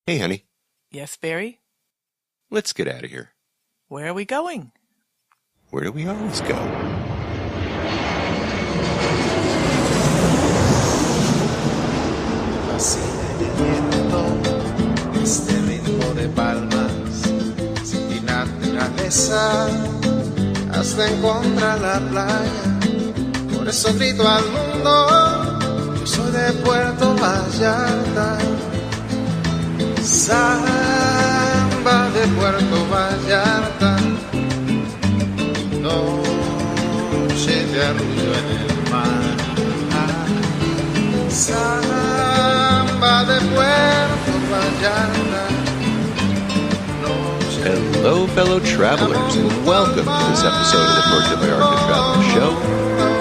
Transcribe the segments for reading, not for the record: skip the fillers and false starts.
Hey, honey, Yes, Barry? let's get out of here. Where are we going? Where do we always go? Fascina el viento, este ritmo de palmas, sin ti naturaleza, hasta encontrar la playa. Por eso grito al mundo, yo soy de Puerto Vallarta. Samba de Puerto Vallarta, noche de arrullo en el mar. Samba de Puerto Vallarta. Hello, fellow travelers, and welcome to this episode of the Puerto Vallarta Travel Show.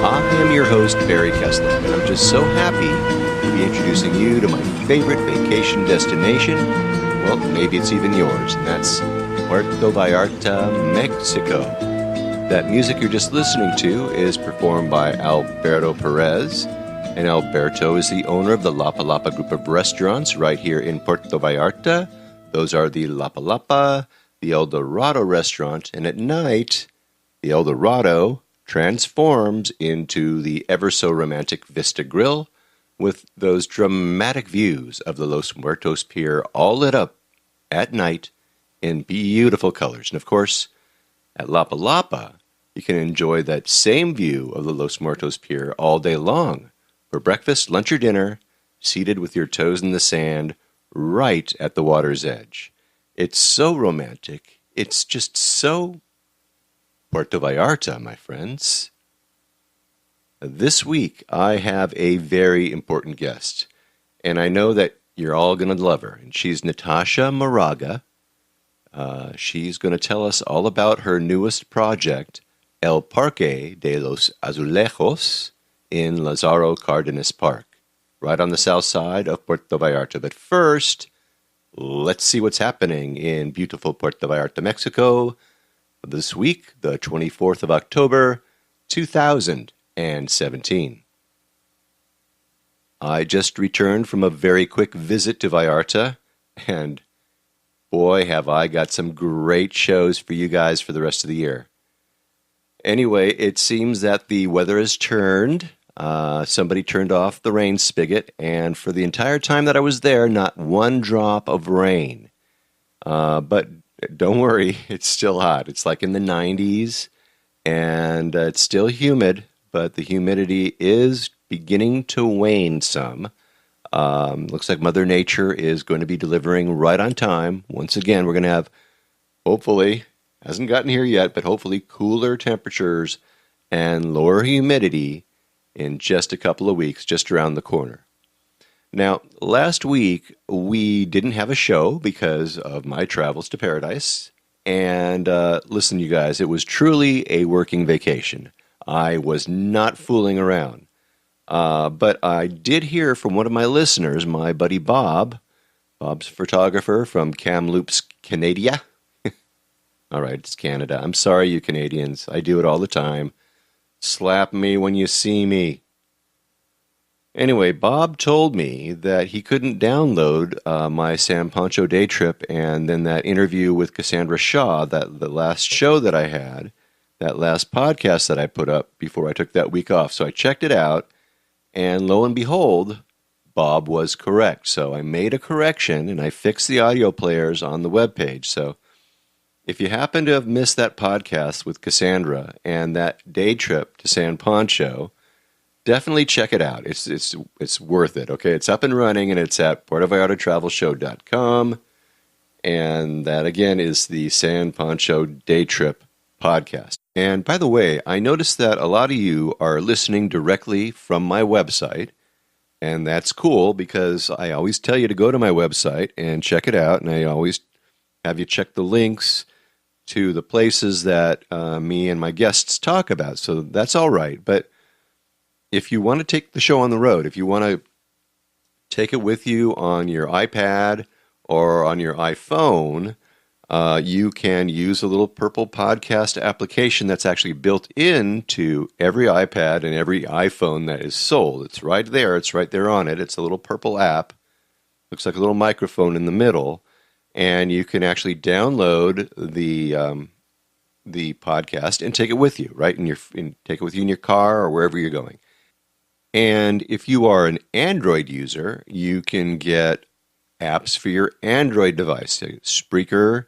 I am your host, Barry Kessler, and I'm just so happy to be introducing you to my favorite vacation destination. Well, maybe it's even yours, and that's Puerto Vallarta, Mexico. That music you're just listening to is performed by Alberto Perez, and Alberto is the owner of the Lapa Lapa group of restaurants right here in Puerto Vallarta. Those are the Lapa Lapa, the El Dorado Restaurant, and at night, the El Dorado transforms into the ever-so-romantic Vista Grill with those dramatic views of the Los Muertos Pier all lit up at night in beautiful colors. And of course, at Lapa Lapa, you can enjoy that same view of the Los Muertos Pier all day long for breakfast, lunch, or dinner, seated with your toes in the sand right at the water's edge. It's so romantic. It's just so Puerto Vallarta, my friends. This week, I have a very important guest, and I know that you're all going to love her. And she's Natasha Moraga. She's going to tell us all about her newest project, El Parque de los Azulejos, in Lazaro Cardenas Park, right on the south side of Puerto Vallarta. But first, let's see what's happening in beautiful Puerto Vallarta, Mexico, this week, the 24th of October, 2017. I just returned from a very quick visit to Vallarta, and boy, have I got some great shows for you guys for the rest of the year. Anyway, it seems that the weather has turned. Somebody turned off the rain spigot, and for the entire time that I was there, not one drop of rain. But don't worry, it's still hot. It's like in the 90s, and it's still humid, but the humidity is beginning to wane some. Looks like Mother Nature is going to be delivering right on time. Once again, we're going to have, hopefully, hasn't gotten here yet, but hopefully cooler temperatures and lower humidity in just a couple of weeks, just around the corner. Now, last week, we didn't have a show because of my travels to paradise. And listen, you guys, it was truly a working vacation. I was not fooling around. But I did hear from one of my listeners, my buddy Bob. Bob's a photographer from Kamloops, Canada. All right, it's Canada. I'm sorry, you Canadians. I do it all the time. Slap me when you see me. Anyway, Bob told me that he couldn't download my San Pancho day trip and then that interview with Cassandra Shaw, the last show that I had, that last podcast that I put up before I took that week off. So I checked it out, and lo and behold, Bob was correct. So I made a correction, and I fixed the audio players on the webpage. So if you happen to have missed that podcast with Cassandra and that day trip to San Pancho, definitely check it out. It's worth it, okay? It's up and running, and it's at PuertoVallartaTravelShow.com. And that, again, is the San Pancho Day Trip podcast. And by the way, I noticed that a lot of you are listening directly from my website, and that's cool because I always tell you to go to my website and check it out, and I always have you check the links to the places that me and my guests talk about. So that's all right. But if you want to take the show on the road, if you want to take it with you on your iPad or on your iPhone, you can use a little purple podcast application that's actually built into every iPad and every iPhone that is sold. It's right there. It's right there on it. It's a little purple app. Looks like a little microphone in the middle, and you can actually download the podcast and take it with you, right? Take it with you in your car or wherever you're going. And if you are an Android user, you can get apps for your Android device. Spreaker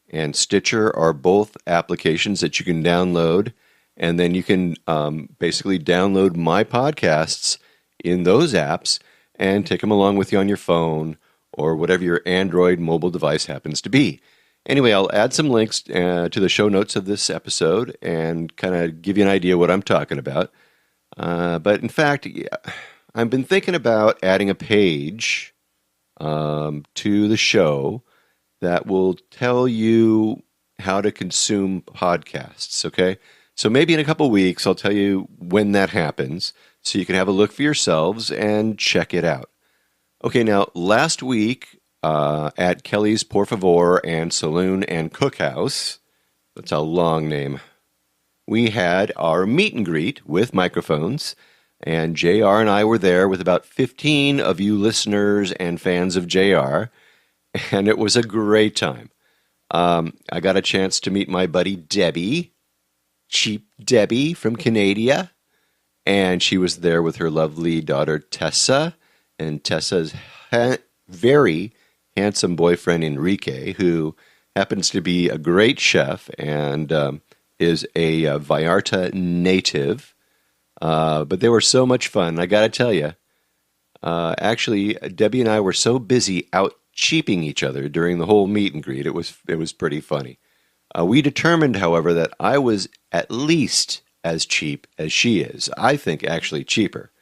and Stitcher are both applications that you can download, and then you can basically download my podcasts in those apps and take them along with you on your phone or whatever your Android mobile device happens to be. Anyway, I'll add some links to the show notes of this episode and kind of give you an idea what I'm talking about. But in fact, I've been thinking about adding a page to the show that will tell you how to consume podcasts, okay? So maybe in a couple weeks, I'll tell you when that happens so you can have a look for yourselves and check it out. Okay, now, last week at Kelly's Por Favor and Saloon and Cookhouse, that's a long name, we had our meet and greet with microphones, and JR and I were there with about 15 of you listeners and fans of JR, and it was a great time. I got a chance to meet my buddy Debbie, Cheap Debbie from Canada, and she was there with her lovely daughter Tessa, and Tessa's very handsome boyfriend Enrique, who happens to be a great chef and is a Vallarta native. But they were so much fun. I got to tell you, actually, Debbie and I were so busy out cheaping each other during the whole meet and greet. It was pretty funny. We determined, however, that I was at least as cheap as she is. I think actually cheaper.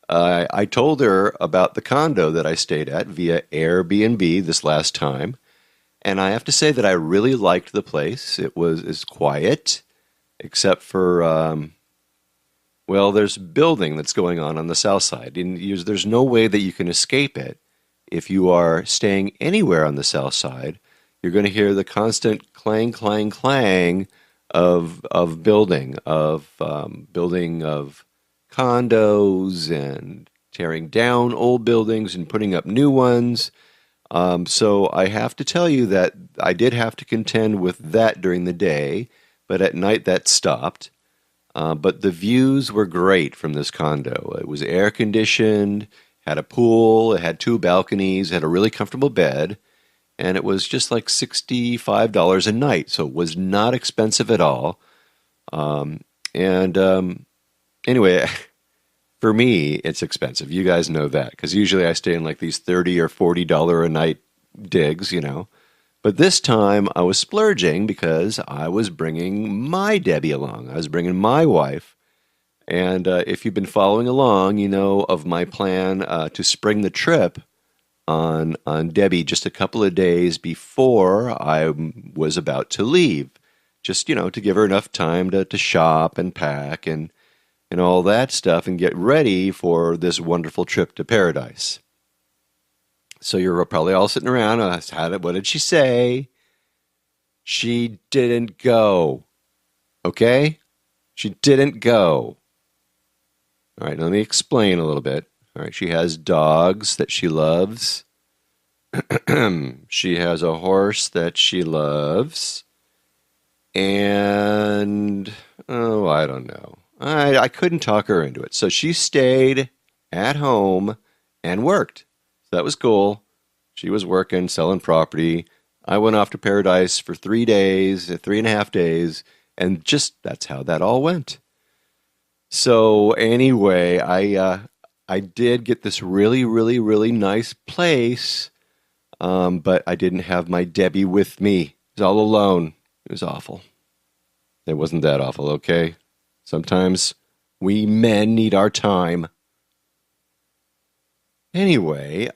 I told her about the condo that I stayed at via Airbnb this last time, and I have to say that I really liked the place. It's quiet, except for, there's building that's going on the Southside, and there's no way that you can escape it. If you are staying anywhere on the Southside, you're going to hear the constant clang, clang, clang of building of condos and tearing down old buildings and putting up new ones. So I have to tell you that I did have to contend with that during the day, but at night that stopped. But the views were great from this condo. It was air conditioned, had a pool, it had 2 balconies, had a really comfortable bed, and it was just like $65 a night, so it was not expensive at all. Anyway, for me, it's expensive. You guys know that, because usually I stay in like these $30 or $40 a night digs, But this time I was splurging because I was bringing my Debbie along. I was bringing my wife. And if you've been following along, you know of my plan to spring the trip on Debbie just a couple of days before I was about to leave. Just, to give her enough time to shop and pack and all that stuff and get ready for this wonderful trip to paradise. So you're probably all sitting around, what did she say? She didn't go. Okay? She didn't go. All right, let me explain a little bit. All right, she has dogs that she loves. She has a horse that she loves. And, I don't know. I couldn't talk her into it. So she stayed at home and worked. So that was cool. She was working, selling property. I went off to paradise for 3 days, 3.5 days, and just that's how that all went. So anyway, I did get this really, really, really nice place, but I didn't have my Debbie with me. I was all alone. It was awful. It wasn't that awful, okay? Sometimes we men need our time. Anyway,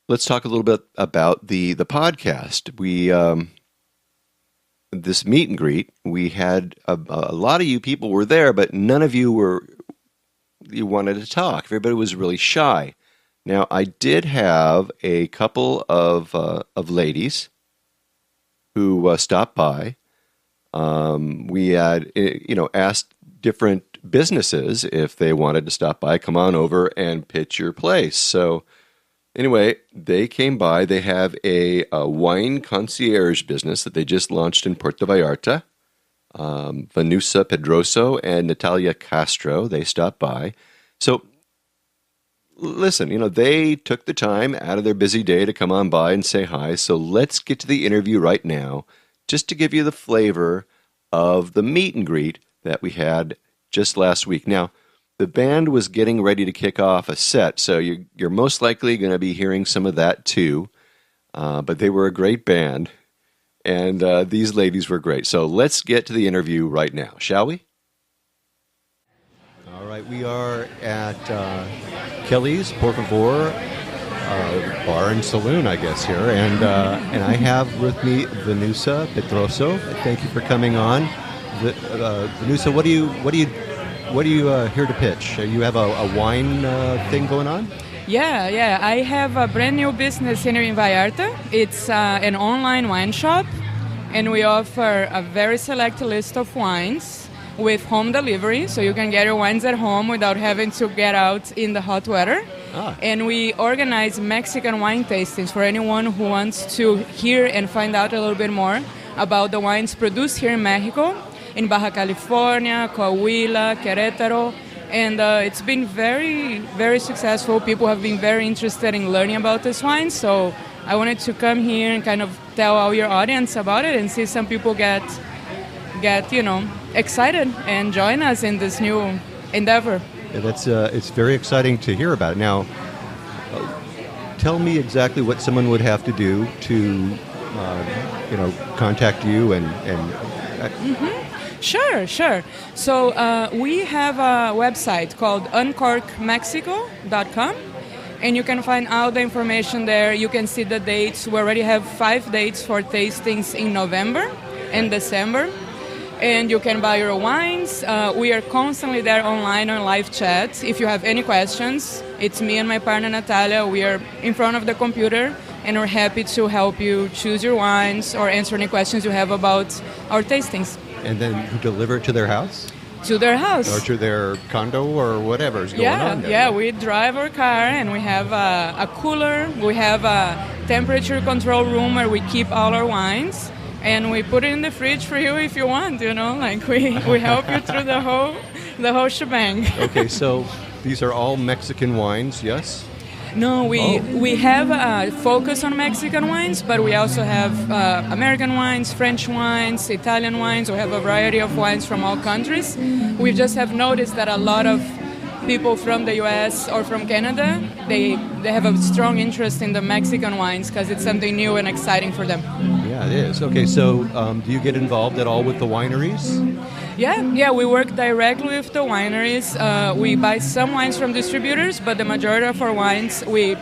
let's talk a little bit about the podcast. We this meet and greet, we had a lot of you people were there, but none of you wanted to talk. Everybody was really shy. Now, I did have a couple of ladies who stopped by. We had, asked different businesses, if they wanted to stop by, come on over and pitch your place. So anyway, they came by. They have a wine concierge business that they just launched in Puerto Vallarta. Vanusa Pedroso and Natalia Castro, they stopped by. So listen, they took the time out of their busy day to come on by and say hi. So let's get to the interview right now, just to give you the flavor of the meet and greet that we had just last week. Now, the band was getting ready to kick off a set, so you're most likely going to be hearing some of that too. But they were a great band, and these ladies were great. So let's get to the interview right now, shall we? All right, we are at Kelly's Por Favor Bar and Saloon, I guess, here. And I have with me Vanusa Pedroso. Thank you for coming on. Vanusa, what are you here to pitch? You have a wine thing going on? Yeah. I have a brand new business here in Vallarta. It's an online wine shop, and we offer a very select list of wines with home delivery, so you can get your wines at home without having to get out in the hot weather. And we organize Mexican wine tastings for anyone who wants to hear and find out a little bit more about the wines produced here in Mexico, in Baja California, Coahuila, Querétaro. And it's been very, very successful. People have been very interested in learning about this wine. So I wanted to come here and kind of tell all your audience about it and see some people get excited and join us in this new endeavor. Yeah, it's very exciting to hear about it. Now, tell me exactly what someone would have to do to, contact you and. Sure. So we have a website called uncorkmexico.com, and you can find all the information there. You can see the dates. We already have 5 dates for tastings in November and December, and you can buy your wines. We are constantly there online on live chat. If you have any questions, it's me and my partner Natalia. We are in front of the computer, and we're happy to help you choose your wines or answer any questions you have about our tastings. And then you deliver it to their house? To their house. Or to their condo or whatever's going on there. Yeah, we drive our car and we have a cooler. We have a temperature control room where we keep all our wines. And we put it in the fridge for you if you want, we help you through the whole shebang. Okay, so these are all Mexican wines, yes? No, we have a focus on Mexican wines, but we also have American wines, French wines, Italian wines. We have a variety of wines from all countries. We just have noticed that a lot of people from the U.S. or from Canada, they have a strong interest in the Mexican wines because it's something new and exciting for them. Yeah, it is. Okay, so do you get involved at all with the wineries? Yeah, we work directly with the wineries. We buy some wines from distributors, but the majority of our wines, we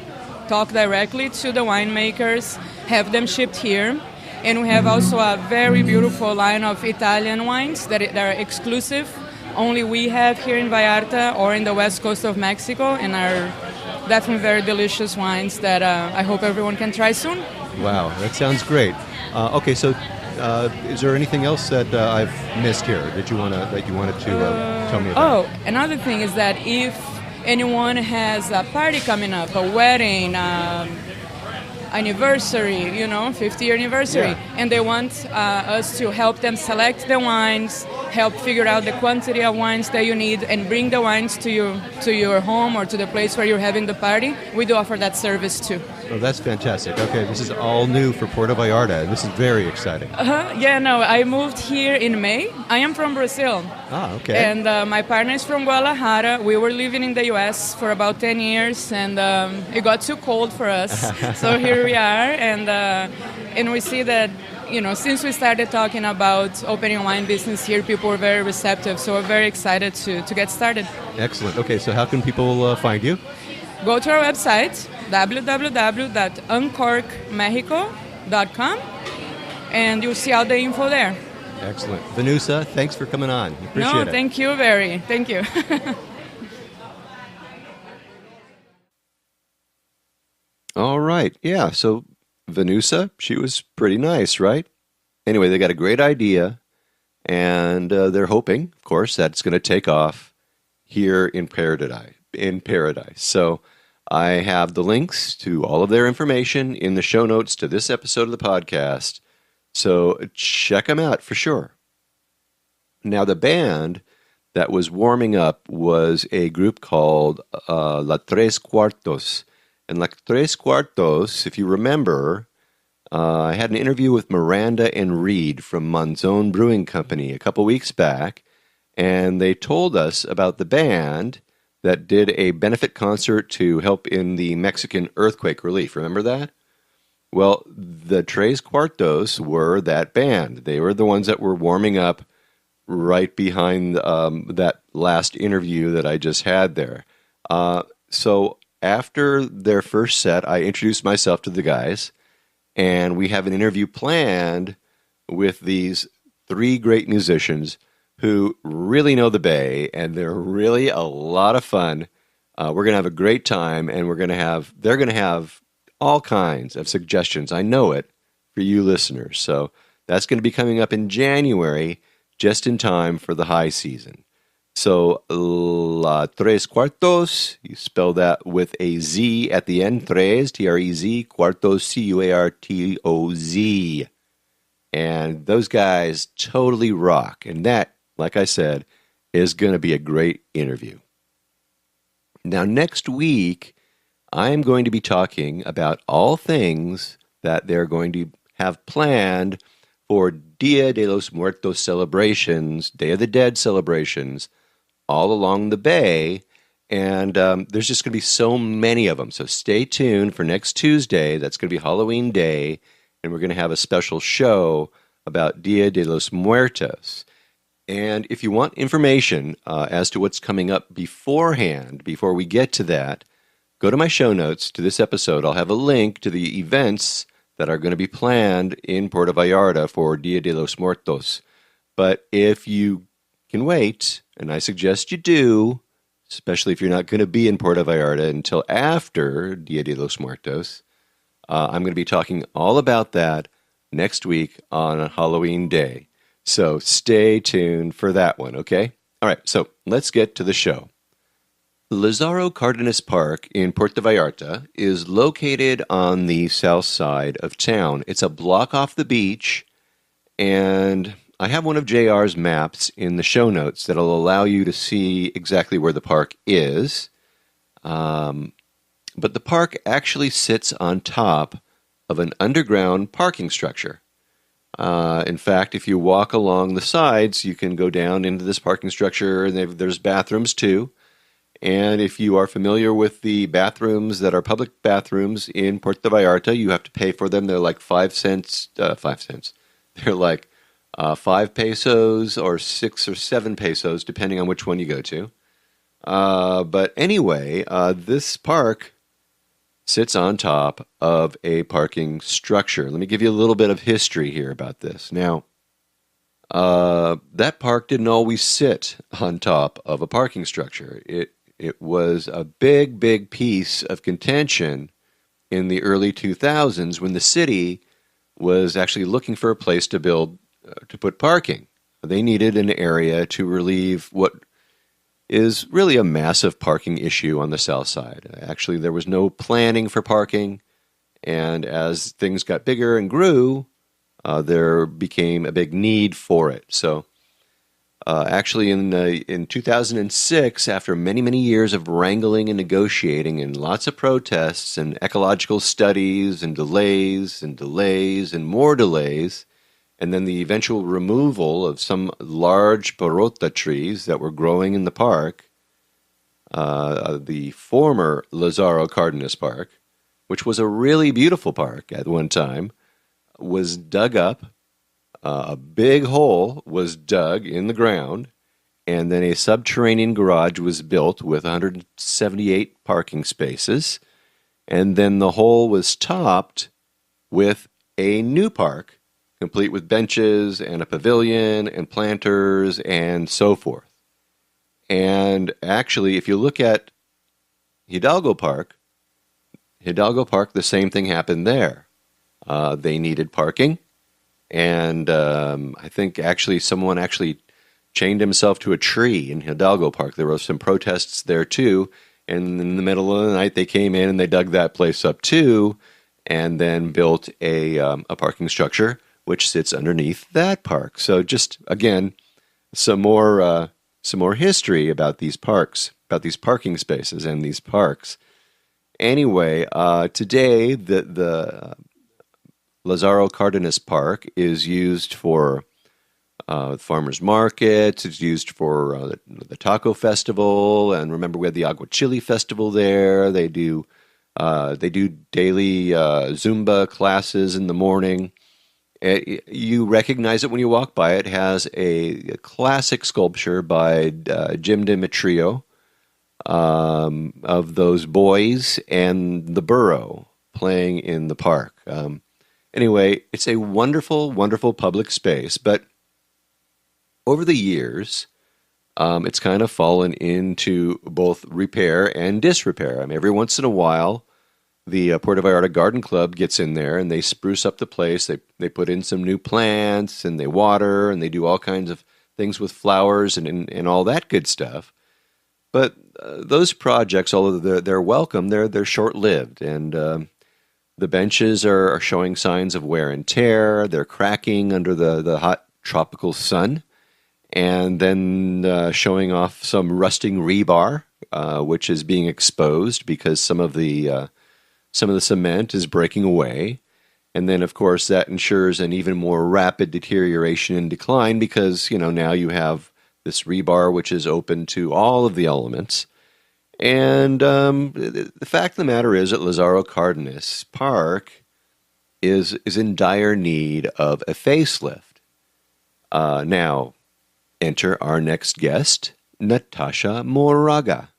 talk directly to the winemakers, have them shipped here. And we have also a very beautiful line of Italian wines that are exclusive. Only we have here in Vallarta or in the west coast of Mexico, and are definitely very delicious wines that I hope everyone can try soon. Wow, that sounds great. Okay, so is there anything else that I've missed here that you wanted to tell me about? Another thing is that if anyone has a party coming up, a wedding, anniversary, 50-year anniversary, and they want us to help them select the wines, help figure out the quantity of wines that you need, and bring the wines to your home or to the place where you're having the party, we do offer that service too. Oh, that's fantastic. Okay, this is all new for Puerto Vallarta, and this is very exciting. I moved here in May. I am from Brazil. Okay. And my partner is from Guadalajara. We were living in the U.S. for about 10 years, and it got too cold for us. So here we are, and we see that, since we started talking about opening a wine business here, people were very receptive. So we're very excited to get started. Excellent. Okay, so how can people find you? Go to our website, www.uncorkmexico.com, and you'll see all the info there. Excellent. Vanusa, thanks for coming on. Appreciate it. Thank you, Barry. Thank you. All right. Yeah, so Vanusa, she was pretty nice, right? Anyway, they got a great idea, and they're hoping, of course, that it's going to take off. here in paradise. So I have the links to all of their information in the show notes to this episode of the podcast. So check them out for sure. Now, the band that was warming up was a group called La Tres Cuartos. And La Tres Cuartos, if you remember, I had an interview with Miranda and Reed from Monzon Brewing Company a couple weeks back, and they told us about the band that did a benefit concert to help in the Mexican earthquake relief. Remember that? Well, the Tres Cuartos were that band. They were the ones that were warming up right behind that last interview that I just had there. So after their first set, I introduced myself to the guys, and we have an interview planned with these three great musicians who really know the Bay, and they're really a lot of fun. We're going to have a great time, and they're going to have all kinds of suggestions. I know it, for you listeners. So that's going to be coming up in January, just in time for the high season. So La Tres Cuartos, you spell that with a Z at the end, Tres, T-R-E-Z, Cuartos, C-U-A-R-T-O-Z. And those guys totally rock. And that, like I said, is going to be a great interview. Now, next week, I'm going to be talking about all things that they're going to have planned for Dia de los Muertos celebrations, Day of the Dead celebrations, all along the Bay. And there's just going to be so many of them. So stay tuned for next Tuesday. That's going to be Halloween Day. And we're going to have a special show about Dia de los Muertos. And if you want information as to what's coming up beforehand, before we get to that, go to my show notes to this episode. I'll have a link to the events that are going to be planned in Puerto Vallarta for Dia de los Muertos. But if you can wait, and I suggest you do, especially if you're not going to be in Puerto Vallarta until after Dia de los Muertos, I'm going to be talking all about that next week on Halloween Day. So stay tuned for that one, okay? All right, so let's get to the show. Lazaro Cardenas Park in Puerto Vallarta is located on the south side of town. It's a block off the beach, and I have one of JR's maps in the show notes that'll allow you to see exactly where the park is. But the park actually sits on top of an underground parking structure. In fact, if you walk along the sides, you can go down into this parking structure, and there's bathrooms too. And if you are familiar with the bathrooms that are public bathrooms in Puerto Vallarta, you have to pay for them. They're like 5 cents. They're like 5 pesos or 6 or 7 pesos, depending on which one you go to. But anyway, this park sits on top of a parking structure. Let me give you a little bit of history here about this. Now, that park didn't always sit on top of a parking structure. It was a big, big piece of contention in the early 2000s when the city was actually looking for a place to build, to put parking. They needed an area to relieve what is really a massive parking issue on the south side. Actually, there was no planning for parking, and as things got bigger and grew, there became a big need for it. So actually in 2006, after many, many years of wrangling and negotiating and lots of protests and ecological studies and delays and more delays, and then the eventual removal of some large parotta trees that were growing in the park, the former Lazaro Cardenas Park, which was a really beautiful park at one time, was dug up. A big hole was dug in the ground, and then a subterranean garage was built with 178 parking spaces, and then the hole was topped with a new park, complete with benches and a pavilion and planters and so forth. And actually, if you look at Hidalgo Park, the same thing happened there. They needed parking. And I think actually someone chained himself to a tree in Hidalgo Park. There were some protests there too, and in the middle of the night they came in and they dug that place up too, and then built a parking structure which sits underneath that park. So just again, some more history about these parks, about these parking spaces and these parks. Anyway, today the Lazaro Cardenas Park is used for farmers markets. It's used for the taco festival, and remember we had the Agua Chili festival there. They do daily Zumba classes in the morning. You recognize it when you walk by. It has a classic sculpture by Jim Demetrio of those boys and the Burro playing in the park. Anyway, it's a wonderful, wonderful public space, but over the years, it's kind of fallen into both repair and disrepair. I mean, every once in a while, the Puerto Vallarta Garden Club gets in there and they spruce up the place. They put in some new plants and they water and they do all kinds of things with flowers and all that good stuff. But those projects, although they're welcome, they're short-lived, and the benches are showing signs of wear and tear. They're cracking under the hot tropical sun, and then showing off some rusting rebar, which is being exposed because some of the cement is breaking away. And then, of course, that ensures an even more rapid deterioration and decline because, now you have this rebar which is open to all of the elements. And the fact of the matter is that Lazaro Cardenas Park is in dire need of a facelift. Now, enter our next guest, Natasha Moraga.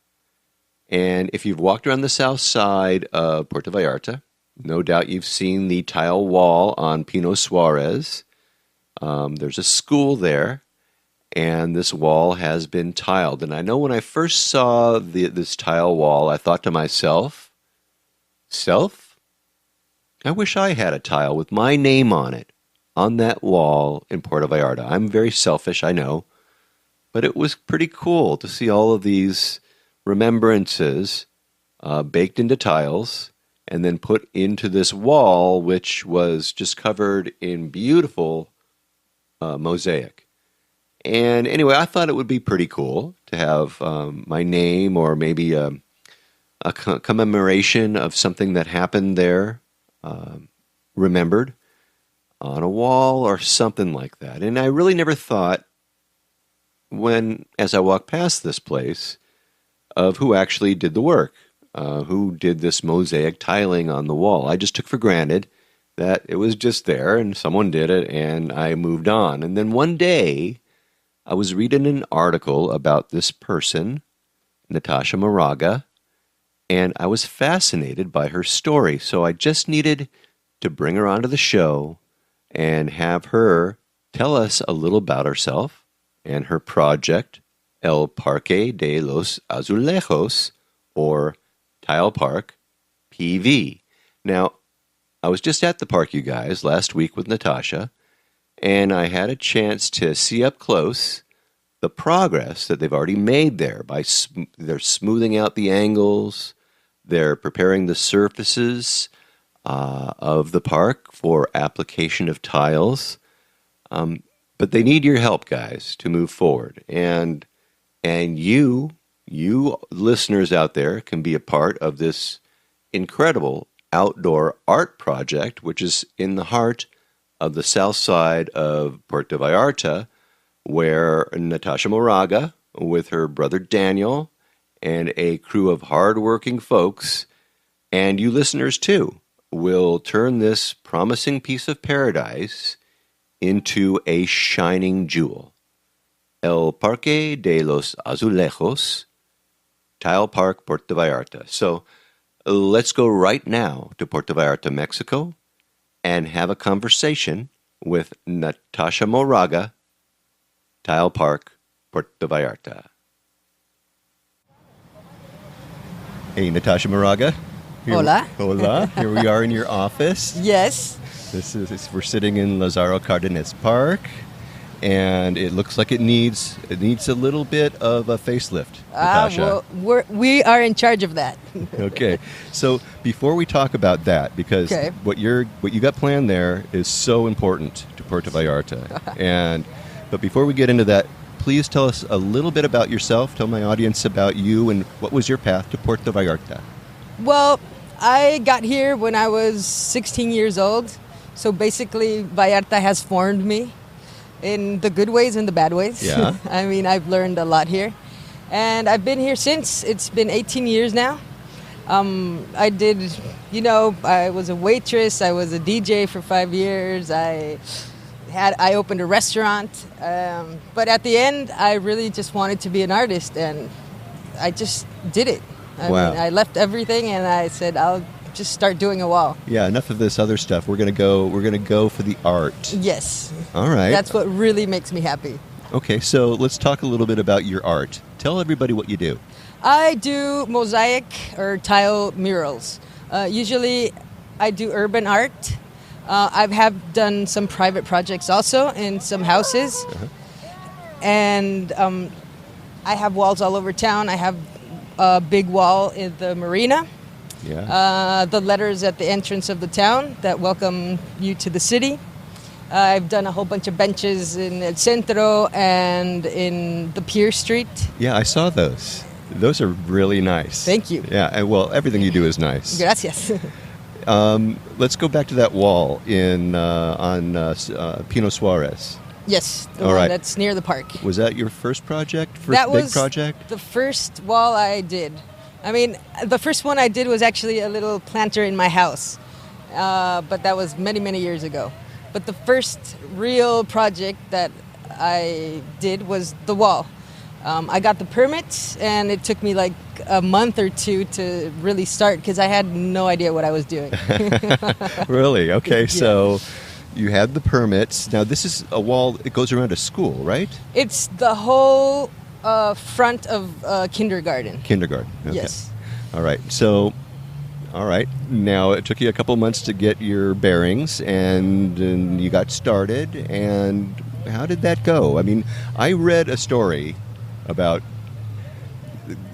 And if you've walked around the south side of Puerto Vallarta, no doubt you've seen the tile wall on Pino Suarez. There's a school there, and this wall has been tiled. And I know when I first saw this tile wall, I thought to myself, I wish I had a tile with my name on it, on that wall in Puerto Vallarta. I'm very selfish, I know, but it was pretty cool to see all of these remembrances baked into tiles and then put into this wall, which was just covered in beautiful mosaic. And anyway, I thought it would be pretty cool to have my name or maybe a commemoration of something that happened there remembered on a wall or something like that. And I really never thought as I walked past this place, of who actually did the work, who did this mosaic tiling on the wall. I just took for granted that it was just there and someone did it and I moved on. And then one day I was reading an article about this person, Natasha Moraga, and I was fascinated by her story. So I just needed to bring her onto the show and have her tell us a little about herself and her project, El Parque de los Azulejos, or Tile Park, PV. Now, I was just at the park, you guys, last week with Natasha, and I had a chance to see up close the progress that they've already made there. They're smoothing out the angles, they're preparing the surfaces of the park for application of tiles, but they need your help, guys, to move forward. And you listeners out there can be a part of this incredible outdoor art project, which is in the heart of the south side of Puerto Vallarta, where Natasha Moraga, with her brother Daniel, and a crew of hardworking folks, and you listeners too, will turn this promising piece of paradise into a shining jewel. El Parque de los Azulejos, Tile Park, Puerto Vallarta. So let's go right now to Puerto Vallarta, Mexico, and have a conversation with Natasha Moraga, Tile Park, Puerto Vallarta. Hey, Natasha Moraga. Hola. Hola. Here we are in your office. Yes. We're sitting in Lazaro Cardenas Park, and it looks like it needs a little bit of a facelift, Natasha. Well, we are in charge of that. Okay, so before we talk about that, because what you got planned there is so important to Puerto Vallarta, but before we get into that, please tell us a little bit about yourself. Tell my audience about you and what was your path to Puerto Vallarta. Well, I got here when I was 16 years old. So basically, Vallarta has formed me in the good ways and the bad ways. Yeah. I mean, I've learned a lot here. And I've been here since. It's been 18 years now. I did, I was a waitress. I was a DJ for 5 years. I opened a restaurant. But at the end, I really just wanted to be an artist. And I just did it. I mean, I left everything and I said, I'll just start doing a wall. Yeah, enough of this other stuff. We're gonna go for the art. Yes. All right. That's what really makes me happy. Okay, so let's talk a little bit about your art. Tell everybody what you do. I do mosaic or tile murals. Usually I do urban art. I have done some private projects also in some houses. And I have walls all over town. I have a big wall in the marina. Yeah. The letters at the entrance of the town that welcome you to the city. I've done a whole bunch of benches in El Centro and in the Pier Street. Yeah, I saw those. Those are really nice. Thank you. Yeah, and well, everything you do is nice. Gracias. Let's go back to that wall on Pino Suarez. Yes, the All one right. that's near the park. Was that your first project? That big was project? the first wall I did. I mean, the first one I did was actually a little planter in my house, but that was many, many years ago. But the first real project that I did was the wall. I got the permits, and it took me like a month or two to really start because I had no idea what I was doing. Really? Okay, Yeah. So you had the permits. Now, this is a wall, it goes around a school, right? It's the whole front of kindergarten. Kindergarten. Okay. Yes. All right. So, all right. Now, it took you a couple months to get your bearings, and you got started. And how did that go? I mean, I read a story about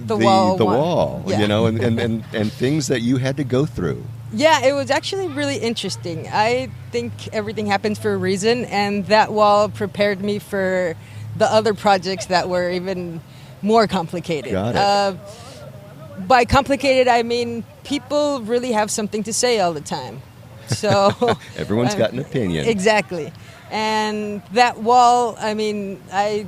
the wall, Yeah. and things that you had to go through. Yeah, it was actually really interesting. I think everything happens for a reason, and that wall prepared me for the other projects that were even more complicated. Got it. By complicated, I mean people really have something to say all the time. So Everyone's got an opinion. Exactly. And that wall, I mean, I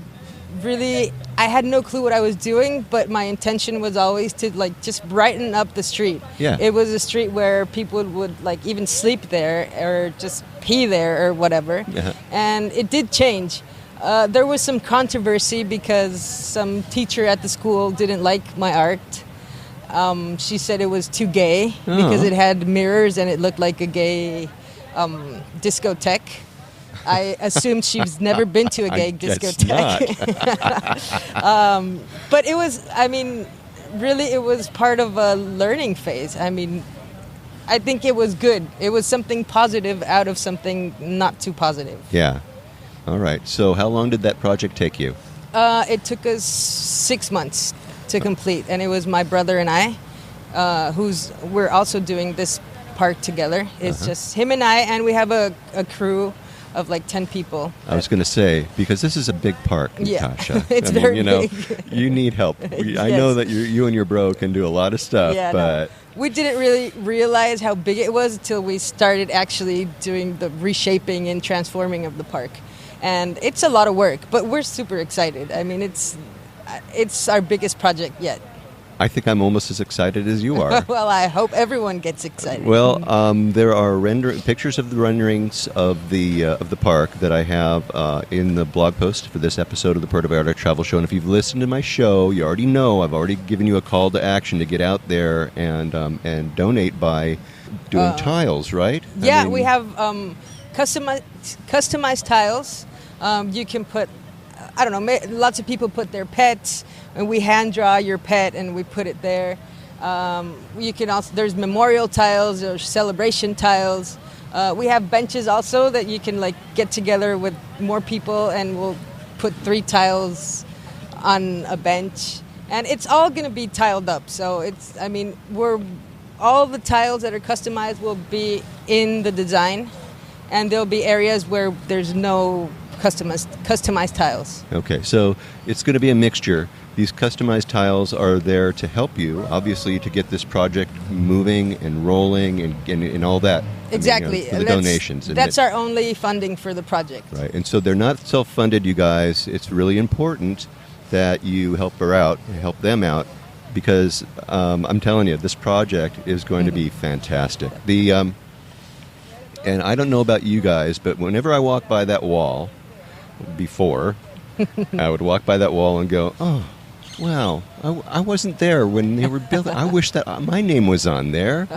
had no clue what I was doing, but my intention was always to just brighten up the street. Yeah. It was a street where people would even sleep there or just pee there or whatever. Uh-huh. And it did change. There was some controversy because some teacher at the school didn't like my art. She said it was too gay because it had mirrors and it looked like a gay discotheque. I assumed she's never been to a gay discotheque. But it was, really it was part of a learning phase. I think it was good. It was something positive out of something not too positive. Yeah. All right. So how long did that project take you? It took us 6 months to complete, and it was my brother and I, we're also doing this park together. It's just him and I, and we have a crew of 10 people. I was going to say, because this is a big park, Yeah. Natasha. It's very big. You need help. I know that you and your bro can do a lot of stuff, Yeah, but... no. We didn't really realize how big it was until we started actually doing the reshaping and transforming of the park. And it's a lot of work, but we're super excited. It's our biggest project yet. I think I'm almost as excited as you are. Well, I hope everyone gets excited. Well, there are pictures of the renderings of the park that I have in the blog post for this episode of the Puerto Vallarta Travel Show. And if you've listened to my show, you already know I've already given you a call to action to get out there and donate by doing tiles, right? Yeah, we have customized tiles. You can put, I don't know, lots of people put their pets, and we hand draw your pet and we put it there. You can also, there's memorial tiles, there's celebration tiles. We have benches also that you can like get together with more people, and we'll put 3 tiles on a bench, and it's all going to be tiled up. So all the tiles that are customized will be in the design, and there'll be areas where there's no customized tiles. Okay, so it's going to be a mixture. These customized tiles are there to help you, obviously, to get this project moving and rolling and all that. Exactly. For the donations. That's our only funding for the project. Right, and so they're not self-funded, you guys. It's really important that you help them out, because I'm telling you, this project is going to be fantastic. And I don't know about you guys, but whenever I walk by that wall, before, I would walk by that wall and go, oh, wow, I wasn't there when they were building. I wish that my name was on there.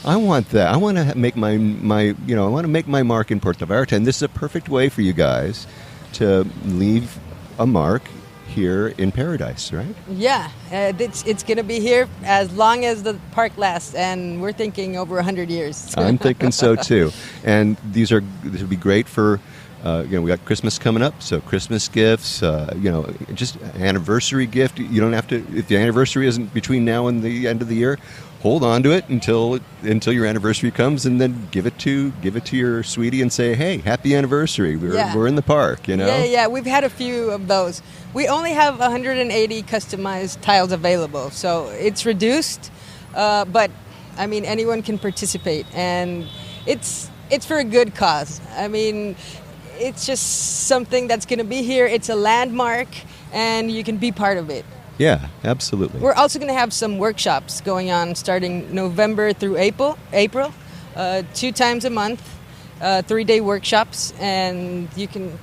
I want that. I want to make my I want to make my mark in Puerto Vallarta, and this is a perfect way for you guys to leave a mark here in paradise, right? Yeah, it's going to be here as long as the park lasts, and we're thinking over 100 years. I'm thinking so too. And this will be great for, we got Christmas coming up, so Christmas gifts, just an anniversary gift. You don't have to, if the anniversary isn't between now and the end of the year, hold on to it until your anniversary comes, and then give it to your sweetie and say, hey, happy anniversary. We're in the park, Yeah, we've had a few of those. We only have 180 customized tiles available, so it's reduced, but I mean, anyone can participate, and it's for a good cause. I mean, it's just something that's going to be here. It's a landmark, and you can be part of it. Yeah, absolutely. We're also going to have some workshops going on starting November through April, 2 times a month, 3-day workshops, and you can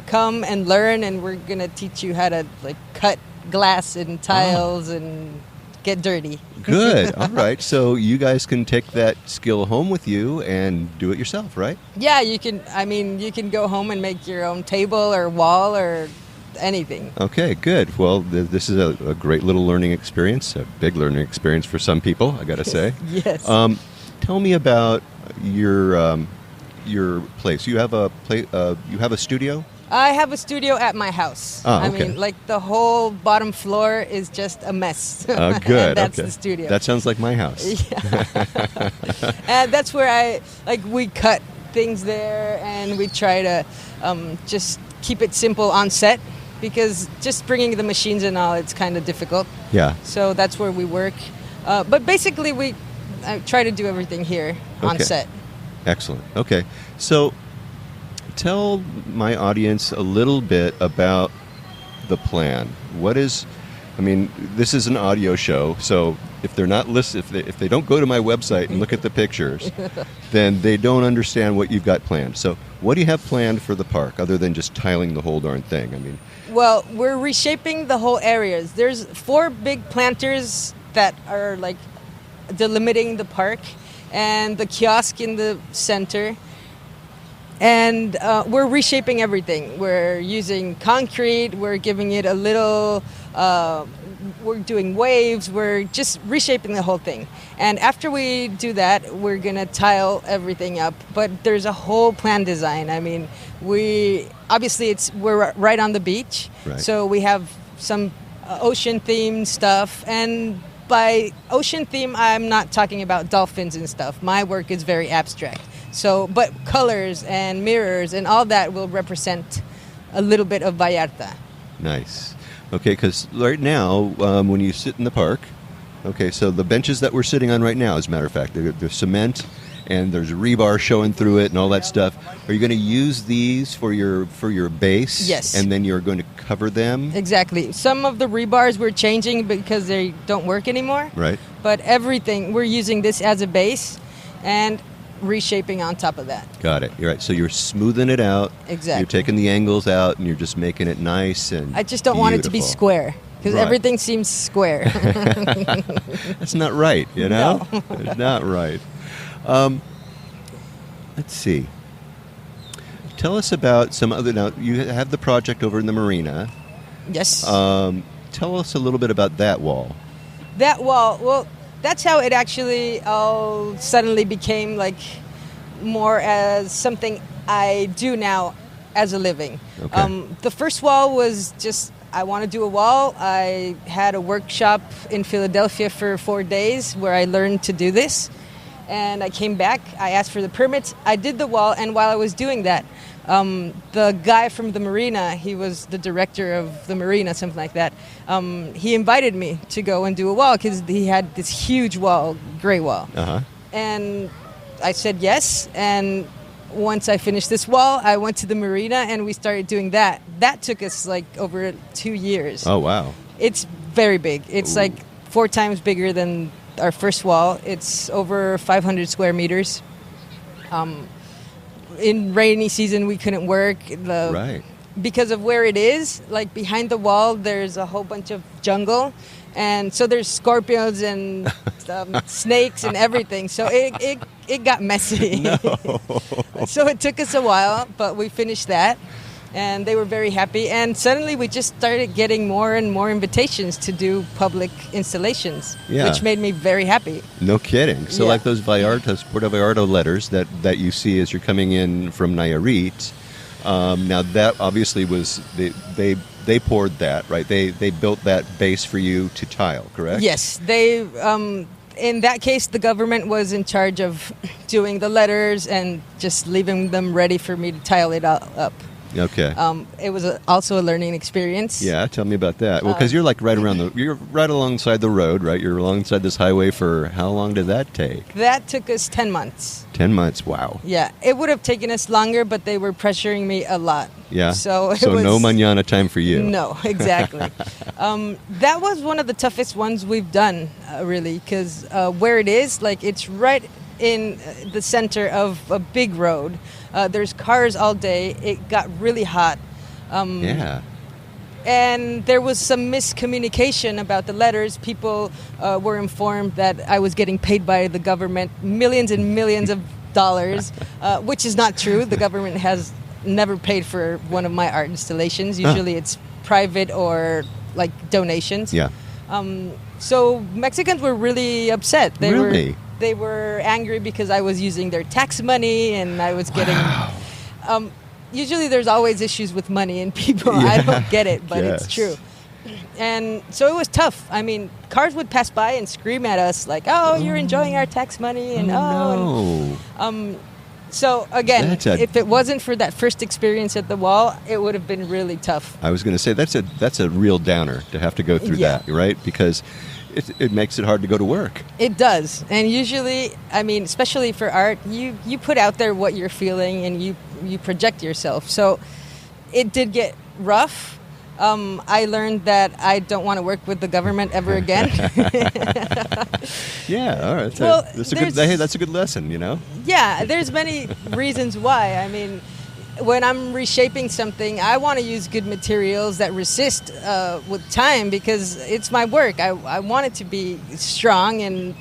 come and learn, and we're going to teach you how to cut glass and tiles and get dirty. Good. All right. So you guys can take that skill home with you and do it yourself, right? Yeah, you can. I mean, you can go home and make your own table or wall or anything. Okay, good. Well, this is a great little learning experience, a big learning experience for some people, I got to say. Yes. Tell me about your place. You have a studio? I have a studio at my house. Okay. I mean, the whole bottom floor is just a mess. Good. That's okay. the studio. That sounds like my house. Yeah. And that's where we cut things there, and we try to just keep it simple on set, because just bringing the machines and all, it's kind of difficult. Yeah. So that's where we work. But basically, I try to do everything here on set. Excellent. Okay. So tell my audience a little bit about the plan. This is an audio show, so if they're not if they don't go to my website and look at the pictures, then they don't understand what you've got planned. So what do you have planned for the park, other than just tiling the whole darn thing? Well, we're reshaping the whole areas. There's 4 big planters that are delimiting the park, and the kiosk in the center. And we're reshaping everything. We're using concrete. We're giving it a little. We're doing waves. We're just reshaping the whole thing. And after we do that, we're gonna tile everything up. But there's a whole plan design. I mean, we're right on the beach, right. So we have some ocean themed stuff. And by ocean theme, I'm not talking about dolphins and stuff. My work is very abstract. So, but colors and mirrors and all that will represent a little bit of Vallarta. Nice. Okay, because right now, when you sit in the park, okay, so the benches that we're sitting on right now, as a matter of fact, they're cement, and there's rebar showing through it and all that stuff. Are you going to use these for your base? Yes. And then you're going to cover them? Exactly. Some of the rebars we're changing because they don't work anymore. Right. But everything, we're using this as a base and reshaping on top of that. Got it. You're right. So you're smoothing it out. Exactly. You're taking the angles out, and you're just making it nice and I just don't want it to be square, because Right. everything seems square. That's not right, No. It's not right. Let's see. Tell us about some other... Now, you have the project over in the marina. Yes. Tell us a little bit about that wall. That wall, well, that's how it actually all suddenly became more as something I do now as a living. Okay. The first wall was just, I want to do a wall. I had a workshop in Philadelphia for 4 days where I learned to do this. And I came back, I asked for the permits, I did the wall, and while I was doing that, the guy from the marina, he was the director of the marina, something like that, he invited me to go and do a wall because he had this huge wall, gray wall. Uh-huh. And I said yes, and once I finished this wall, I went to the marina and we started doing that. That took us like over 2 years. Oh, wow. It's very big. It's like 4 times bigger than our first wall. It's over 500 square meters. In rainy season, we couldn't work. Right. Because of where it is, like behind the wall, there's a whole bunch of jungle. And so there's scorpions and snakes and everything. So it got messy. No. So it took us a while, but we finished that. And they were very happy. And suddenly we just started getting more and more invitations to do public installations, which made me very happy. No kidding. So Yeah. like those Puerto Vallarta letters that you see as you're coming in from Nayarit, now that obviously was, they poured that, right? They built that base for you to tile, correct? Yes. They, in that case, the government was in charge of doing the letters and just leaving them ready for me to tile it up. Okay. It was also a learning experience. Yeah, tell me about that. Well, because you're like you're right alongside the road, right? You're alongside this highway for how long did that take? That took us 10 months. 10 months, wow. Yeah, it would have taken us longer, but they were pressuring me a lot. Yeah. So no mañana time for you. No, exactly. That was one of the toughest ones we've done, really, because where it is, like it's right in the center of a big road. There's cars all day. It got really hot. Yeah. And there was some miscommunication about the letters. People were informed that I was getting paid by the government millions and millions of dollars, which is not true. The government has never paid for one of my art installations. Usually it's private or like donations. Yeah. So Mexicans were really upset. Really? They were angry because I was using their tax money and I was getting... usually there's always issues with money and people. Yeah. I don't get it, but Yes. it's true. And so it was tough. I mean, cars would pass by and scream at us like, oh, you're enjoying our tax money. And No. So again, That's a- if it wasn't for that first experience at the wall, it would have been really tough. I was going to say that's a real downer to have to go through Yeah. that, right? Because it makes it hard to go to work. It does. And usually, I mean, especially for art, you put out there what you're feeling and you project yourself. So it did get rough. I learned that I don't want to work with the government ever again. Yeah, all right. Well, That's a good lesson, you know? Yeah, there's many reasons why. I mean, when I'm reshaping something, I want to use good materials that resist with time because it's my work. I want it to be strong and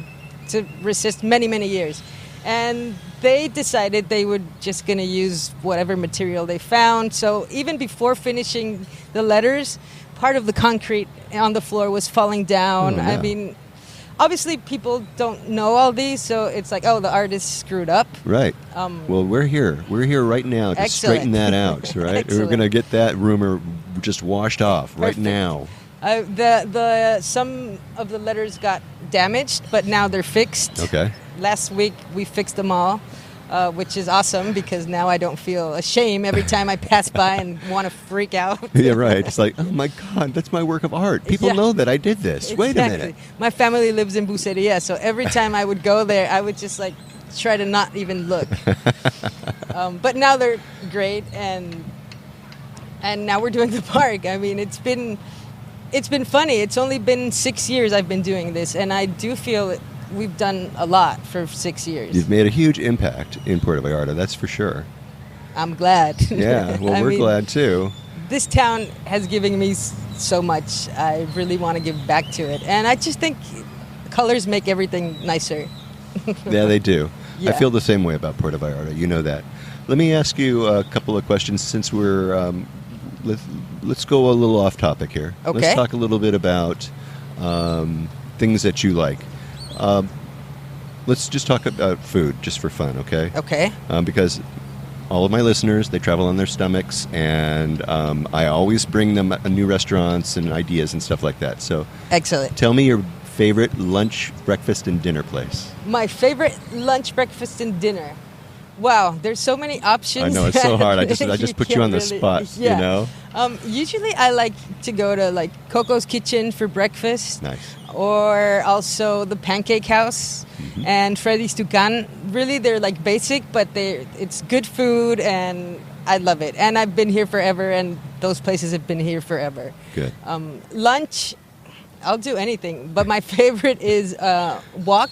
to resist many, many years. And they decided they were just going to use whatever material they found. So even before finishing the letters, part of the concrete on the floor was falling down. Oh, yeah. I mean, obviously people don't know all these, so it's like, oh, the artist screwed up. Right. Well, we're here. We're here right now to straighten that out, right? We're Excellent. going to get that rumor just washed off right Perfect. now. Some of the letters got damaged, but now they're fixed. Okay. Last week we fixed them all, which is awesome because now I don't feel ashamed every time I pass by and want to freak out. Yeah, right. It's like, oh my God, that's my work of art. People Yeah. know that I did this. Wait a Exactly. minute. My family lives in Buceria, so every time I would go there, I would just like try to not even look. But now they're great, and now we're doing the park. I mean, it's been funny. It's only been 6 years I've been doing this, and I do feel we've done a lot for 6 years. You've made a huge impact in Puerto Vallarta, that's for sure. I'm glad. Yeah, well, we're glad too. This town has given me so much. I really want to give back to it. And I just think colors make everything nicer. Yeah, they do. I Yeah. feel the same way about Puerto Vallarta. You know that. Let me ask you a couple of questions since we're... let's go a little off topic here. Okay. Let's talk a little bit about things that you like. let's just talk about food, just for fun, okay? Okay. Because all of my listeners, they travel on their stomachs, and I always bring them new restaurants and ideas and stuff like that. So Excellent. tell me your favorite lunch, breakfast, and dinner place. My favorite lunch, breakfast, and dinner. Wow, there's so many options. I know, it's so hard. I just put you on the can't spot, yeah. you know? Usually I like to go to like Coco's Kitchen for breakfast. Nice. Or also the Pancake House and Freddy's Tucan. Really, they're like basic, but it's good food, and I love it. And I've been here forever, and those places have been here forever. Good. Lunch, I'll do anything, but my favorite is Wok.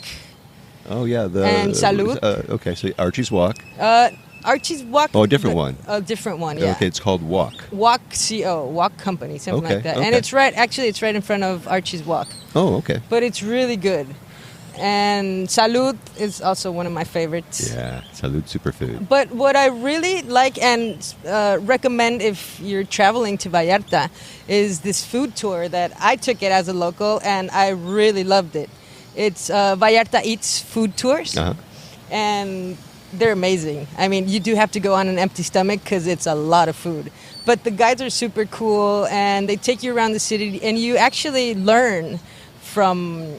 Oh, yeah. And Salud. Okay, so Archie's Walk. Archie's Wok. Oh, a different one. A different one, yeah. Okay, it's called Walk. Wok CO, Wok Company, something Okay, like that. okay. And it's right in front of Archie's Wok. Oh, okay. But it's really good. And Salud is also one of my favorites. Yeah, Salud Superfood. But what I really like and recommend if you're traveling to Vallarta is this food tour that I took it as a local, and I really loved it. It's Vallarta Eats food tours, and they're amazing. I mean, you do have to go on an empty stomach because it's a lot of food. But the guides are super cool, and they take you around the city, and you actually learn from,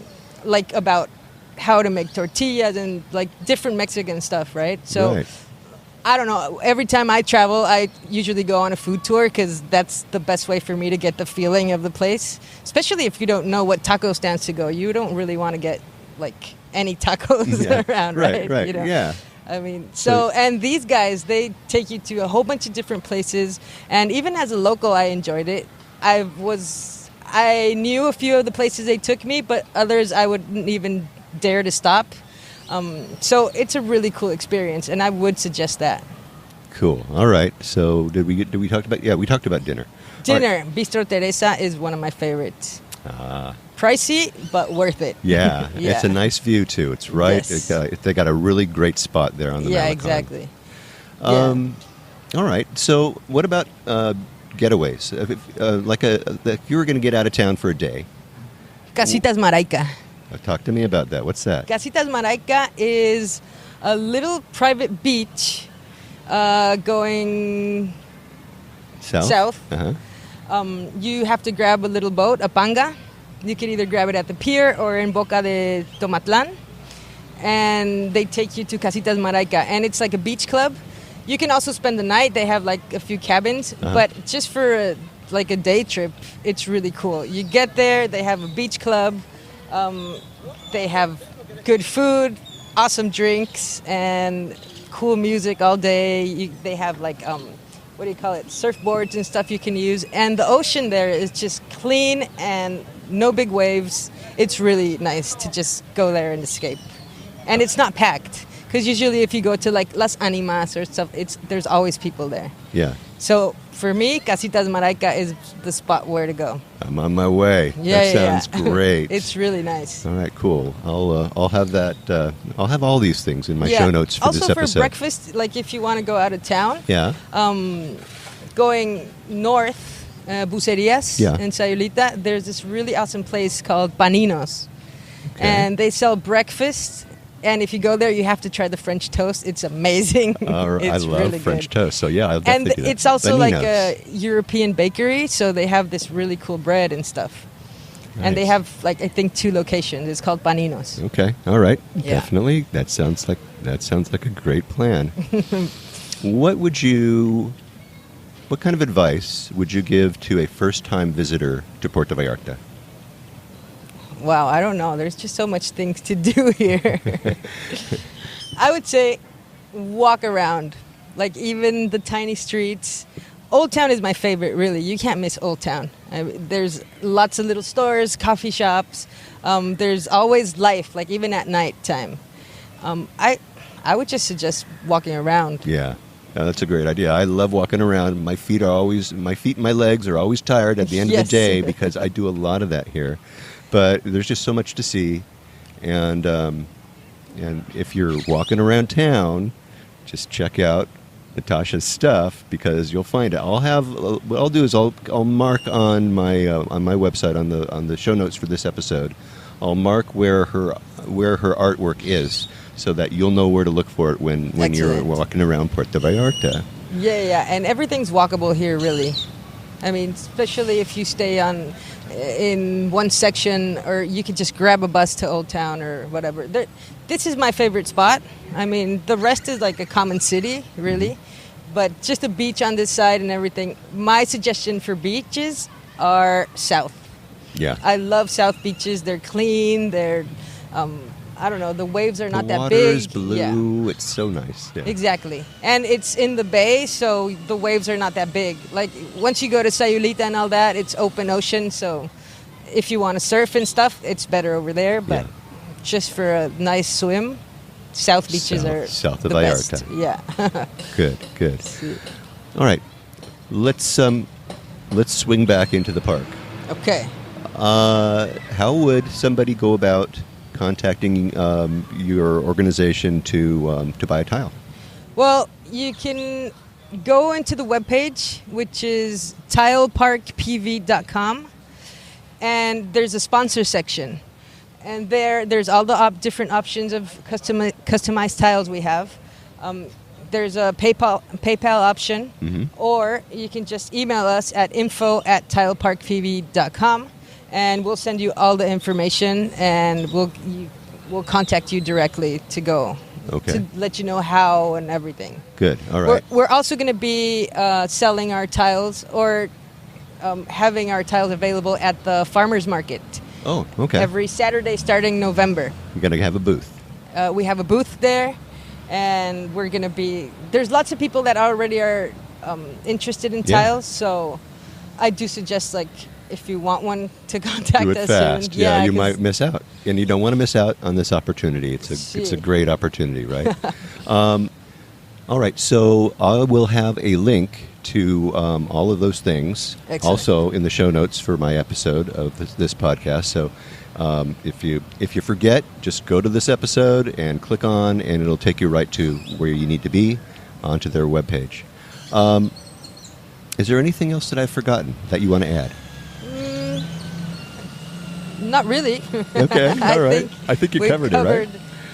like, about how to make tortillas and, like, different Mexican stuff, right? So, Right. I don't know. Every time I travel, I usually go on a food tour because that's the best way for me to get the feeling of the place. Especially if you don't know what taco stands to go. You don't really want to get, like, any tacos around, right? Right, You know? yeah. I mean, and these guys, they take you to a whole bunch of different places. And even as a local, I enjoyed it. I knew a few of the places they took me, but others I wouldn't even dare to stop. So it's a really cool experience, and I would suggest that. Cool. All right. So did we talk about? Yeah, we talked about dinner. Dinner, Bistro Teresa is one of my favorites. Pricey, but worth it. Yeah, Yeah. It's a nice view too. It's right. Yes. They got a really great spot there on the Yeah, Malecon. exactly. All right. So what about getaways? If you were going to get out of town for a day, Casitas Maraica. talk to me about that. What's that? Casitas Maraica is a little private beach going south. Uh-huh. You have to grab a little boat, a panga. You can either grab it at the pier or in Boca de Tomatlan. And they take you to Casitas Maraica. And it's like a beach club. You can also spend the night. They have like a few cabins. But just for a day trip, it's really cool. You get there, they have a beach club. They have good food, awesome drinks, and cool music all day. They have like, what do you call it, surfboards and stuff you can use. And the ocean there is just clean and no big waves. It's really nice to just go there and escape. And it's not packed, because usually if you go to like Las Animas or stuff, there's always people there. Yeah. So for me, Casitas Maraica is the spot where to go. I'm on my way. Yeah, that sounds great. It's really nice. All right, cool. I'll have that. I'll have all these things in my show notes for also this episode. Also for breakfast, like if you want to go out of town, Yeah. Going north, Bucerias Yeah. in Sayulita, there's this really awesome place called Paninos. Okay. And they sell breakfast. And if you go there, you have to try the French toast. It's amazing. I love really French good. toast, so yeah, I'll definitely do that. And it's also like Baninos. a European bakery, so they have this really cool bread and stuff. And they Nice. have, like, I think 2 locations. It's called Paninos. Okay, all right, Yeah. definitely. That sounds like a great plan. What kind of advice would you give to a first-time visitor to Puerto Vallarta? Wow, I don't know. There's just so much things to do here. I would say walk around, like even the tiny streets. Old Town is my favorite, really. You can't miss Old Town. There's lots of little stores, coffee shops. There's always life, like even at night time. I would just suggest walking around. Yeah. That's a great idea. I love walking around. My feet and my legs are always tired at the end of Yes. the day because I do a lot of that here. But there's just so much to see, and if you're walking around town, just check out Natasha's stuff because you'll find it. What I'll do is I'll mark on my website on the show notes for this episode. I'll mark where her artwork is, so that you'll know where to look for it when you're Excellent. walking around Puerto Vallarta. Yeah, and everything's walkable here, really. I mean, especially if you stay in one section, or you could just grab a bus to Old Town or whatever. This is my favorite spot. I mean, the rest is like a common city, really. But just a beach on this side and everything. My suggestion for beaches are south. Yeah. I love south beaches. They're clean. They're, I don't know, the waves are not the that water big. is blue. Yeah. It's so nice. Yeah. Exactly. And it's in the bay, so the waves are not that big. Like, once you go to Sayulita and all that, it's open ocean, so if you want to surf and stuff, it's better over there. But just for a nice swim, south beaches are south of the Vallarta. best. Yeah. Good. All right. Let's swing back into the park. Okay. How would somebody go about contacting your organization to buy a tile? Well, you can go into the webpage, which is tileparkpv.com, and there's a sponsor section. And there's all the different options of customized tiles we have. There's a PayPal option, or you can just email us at info@tileparkpv.com, and we'll send you all the information, and we'll contact you directly to go. Okay. To let you know how and everything. Good. All right. We're also going to be selling our tiles, or having our tiles available at the farmers market. Oh, okay. Every Saturday starting November. You're going to have a booth. We have a booth there, and we're going to be... There's lots of people that already are interested in tiles, so I do suggest, like, if you want one, to contact Do it us fast. soon. Yeah, you might miss out. And you don't want to miss out on this opportunity. It's a great opportunity, right? All right, so I will have a link to all of those things also in the show notes for my episode of this podcast. So if you forget, just go to this episode and click on, and it'll take you right to where you need to be, onto their webpage. Is there anything else that I've forgotten that you want to add? Not really. Okay, all right. I think you covered it, right?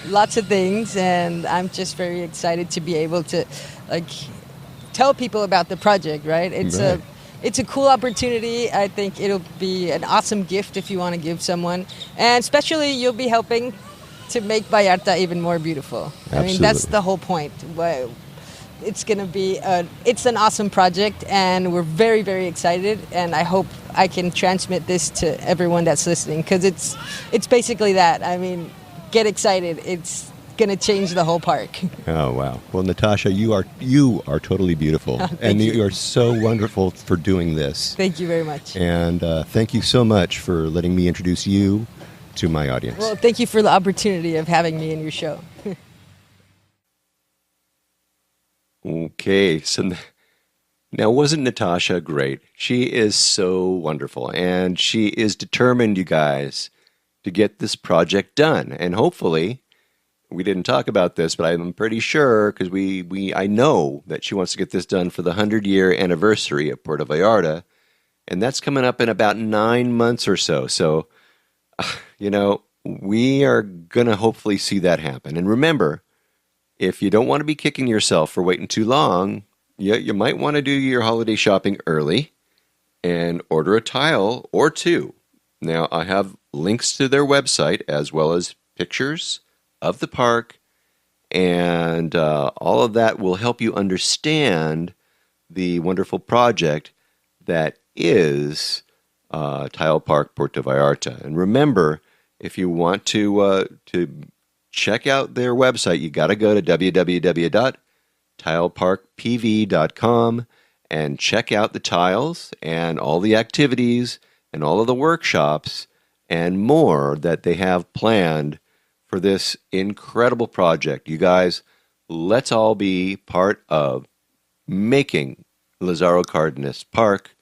Lots of things, and I'm just very excited to be able to, like, tell people about the project, right? It's a cool opportunity. I think it'll be an awesome gift if you want to give someone, and especially you'll be helping to make Vallarta even more beautiful. Absolutely. I mean, that's the whole point. It's going to be it's an awesome project, and we're very, very excited, and I hope I can transmit this to everyone that's listening, because it's basically that. I mean, get excited. It's going to change the whole park. Oh, wow. Well, Natasha, you are totally beautiful. And you are so wonderful for doing this. Thank you very much. And thank you so much for letting me introduce you to my audience. Well, thank you for the opportunity of having me in your show. Okay, so now wasn't Natasha great? She is so wonderful, and she is determined, you guys, to get this project done. And hopefully, we didn't talk about this, but I'm pretty sure, because I know that she wants to get this done for the 100-year anniversary of Puerto Vallarta, and that's coming up in about 9 months or so. So, we are going to hopefully see that happen. And remember, if you don't want to be kicking yourself for waiting too long, you might want to do your holiday shopping early and order a tile or two. Now, I have links to their website as well as pictures of the park, and all of that will help you understand the wonderful project that is Tile Park Puerto Vallarta. And remember, if you want to check out their website, you got to go to www.tileparkpv.com and check out the tiles and all the activities and all of the workshops and more that they have planned for this incredible project. You guys, let's all be part of making Lazaro Cardenas Park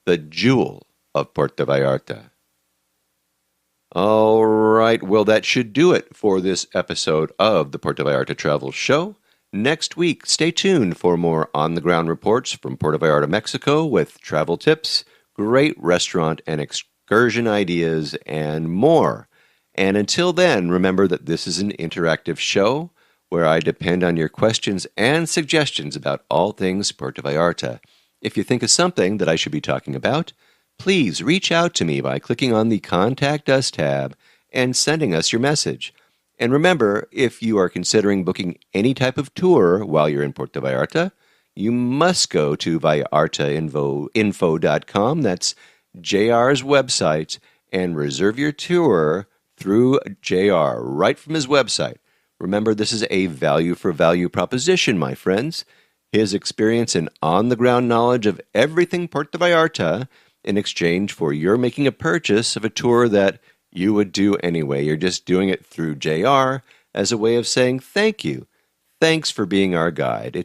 the jewel of Puerto Vallarta. All right, well, that should do it for this episode of the Puerto Vallarta Travel Show. Next week, stay tuned for more on-the-ground reports from Puerto Vallarta, Mexico, with travel tips, great restaurant and excursion ideas, and more. And until then, remember that this is an interactive show where I depend on your questions and suggestions about all things Puerto Vallarta. If you think of something that I should be talking about, please reach out to me by clicking on the Contact Us tab and sending us your message. And remember, if you are considering booking any type of tour while you're in Puerto Vallarta, you must go to vallartainfo.com, that's JR's website, and reserve your tour through JR right from his website. Remember, this is a value-for-value proposition, my friends. His experience and on-the-ground knowledge of everything Puerto Vallarta in exchange for your making a purchase of a tour that you would do anyway. You're just doing it through JR as a way of saying thank you. Thanks for being our guide.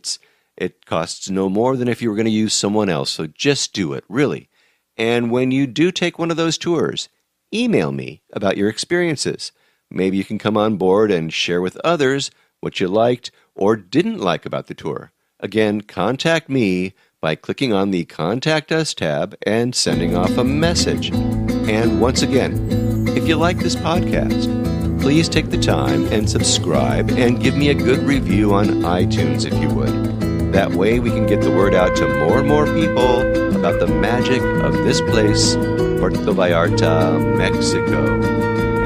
It costs no more than if you were going to use someone else, so just do it, really. And when you do take one of those tours, email me about your experiences. Maybe you can come on board and share with others what you liked or didn't like about the tour. Again, contact me by clicking on the Contact Us tab and sending off a message. And once again, if you like this podcast, please take the time and subscribe and give me a good review on iTunes if you would. That way we can get the word out to more and more people about the magic of this place, Puerto Vallarta, Mexico.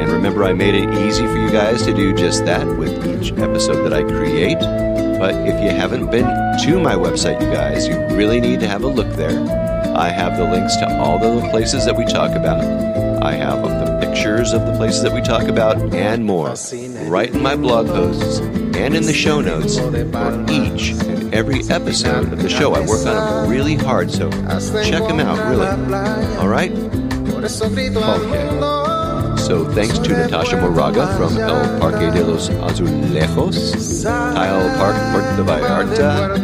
And remember, I made it easy for you guys to do just that with each episode that I create. But if you haven't been to my website, you guys, you really need to have a look there. I have the links to all the places that we talk about. I have the pictures of the places that we talk about and more right in my blog posts and in the show notes for each and every episode of the show. I work on them really hard, so check them out, really. All right? Okay. So thanks to Natasha Moraga from El Parque de los Azulejos, Tile Park, Puerto Vallarta.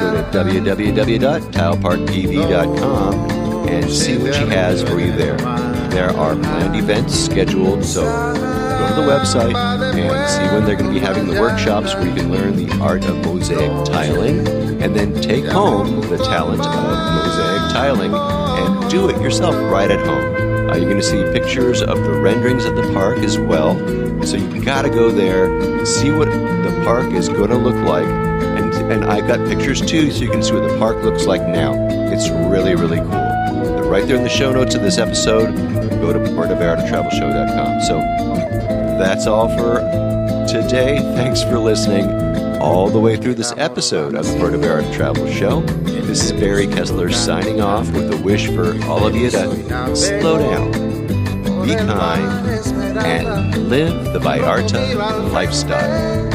Go to www.tileparktv.com and see what she has for you there. There are planned events scheduled, so go to the website and see when they're going to be having the workshops where you can learn the art of mosaic tiling and then take home the talent of mosaic tiling and do it yourself right at home. You're going to see pictures of the renderings of the park as well. So you've got to go there, see what the park is going to look like. And I've got pictures too, so you can see what the park looks like now. It's really, really cool. They're right there in the show notes of this episode. Go to PuertoVallartaTravelShow.com. So that's all for today. Thanks for listening all the way through this episode of the Puerto Vallarta Travel Show. This is Barry Kessler signing off with a wish for all of you to slow down, be kind, and live the Vallarta lifestyle.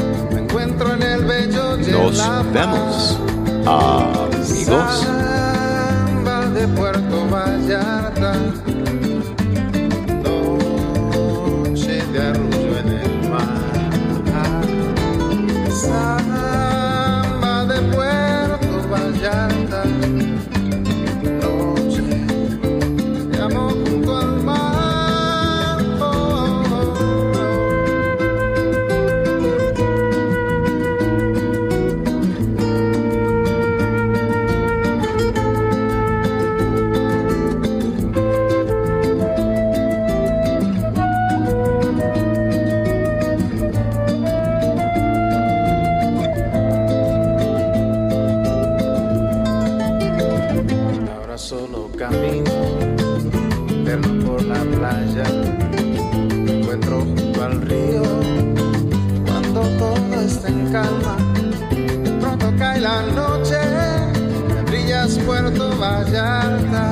Nos vemos, amigos. Solo camino interno por la playa, me encuentro junto al río cuando todo está en calma. Pronto cae la noche, me brillas Puerto Vallarta.